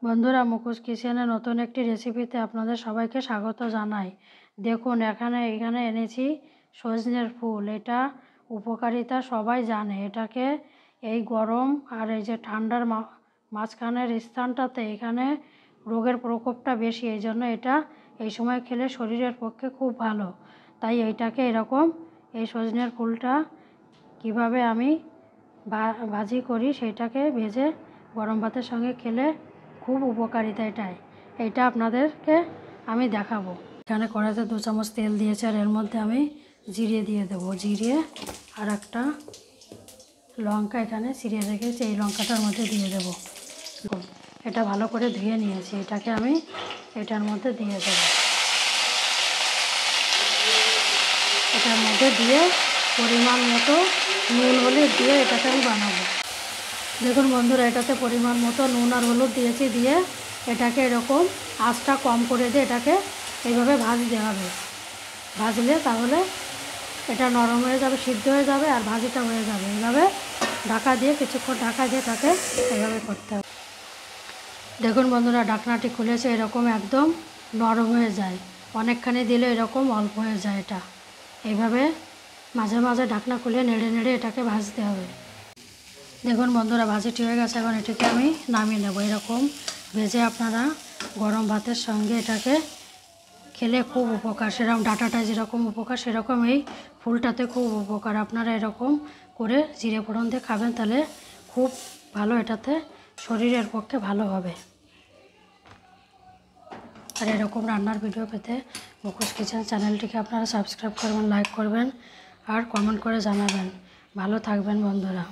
বন্ধুরা, মুখোশ কিচেনে নতুন একটি রেসিপিতে আপনাদের সবাইকে স্বাগত জানাই। দেখুন এখানে এনেছি সজনের ফুল। এটা উপকারিতা সবাই জানে। এটাকে এই গরম আর এই যে ঠান্ডার মাঝখানের স্থানটাতে এখানে রোগের প্রকোপটা বেশি, এই জন্য এটা এই সময় খেলে শরীরের পক্ষে খুব ভালো। তাই এইটাকে এরকম এই সজনের ফুলটা কিভাবে আমি ভাজি করি সেইটাকে ভেজে গরম ভাতের সঙ্গে খেলে খুব উপকারিতা এইটা আপনাদেরকে আমি দেখাবো। এখানে কড়াইতে 2 চামচ তেল দিয়েছে আর এর মধ্যে আমি জিরে দিয়ে দেবো। জিরে আর একটা লঙ্কা এখানে ছিঁড়ে রেখেছি, এই লঙ্কাটার মধ্যে দিয়ে দেবো। এটা ভালো করে ধুয়ে নিয়েছি, এটাকে আমি এটার মধ্যে দিয়ে দেবো। এটার মধ্যে দিয়ে পরিমাণ মতো নুন হলুদ দিয়ে এটাকে আমি বানাবো। দেখুন বন্ধুরা, এটাতে পরিমাণ মতো নুন আর হলুদ দিয়েছি, দিয়ে এটাকে এরকম আঁচটা কম করে দিয়ে এটাকে এইভাবে ভাজতে হবে। ভাজলে তাহলে এটা নরম হয়ে যাবে, সিদ্ধ হয়ে যাবে আর ভাজিটা হয়ে যাবে। এইভাবে ঢাকা দিয়ে কিছুক্ষণ ঢাকা দিয়ে তাকে এইভাবে করতে হবে। দেখুন বন্ধুরা, ঢাকনাটি খুলেছে, এরকম একদম নরম হয়ে যায়। অনেকখানি দিলে এরকম অল্প হয়ে যায়। এটা এইভাবে মাঝে মাঝে ঢাকনা খুলে নেড়ে নেড়ে এটাকে ভাজতে হবে। দেখুন বন্ধুরা, ভাজিটি হয়ে গেছে। এখন এটাকে আমি নামিয়ে নেব। এরকম ভেজে আপনারা গরম ভাতের সঙ্গে এটাকে খেলে খুব উপকার। সেরকম ডাঁটাটায় যেরকম উপকার, সেরকম এই ফুলটাতে খুব উপকার। আপনারা এরকম করে জিরে ফোড়ন দিয়ে খাবেন, তাহলে খুব ভালো, এটাতে শরীরের পক্ষে ভালো হবে। আর এরকম রান্নার ভিডিও পেতে মুখোশ কিচেন চ্যানেলটিকে আপনারা সাবস্ক্রাইব করবেন, লাইক করবেন আর কমেন্ট করে জানাবেন। ভালো থাকবেন বন্ধুরা।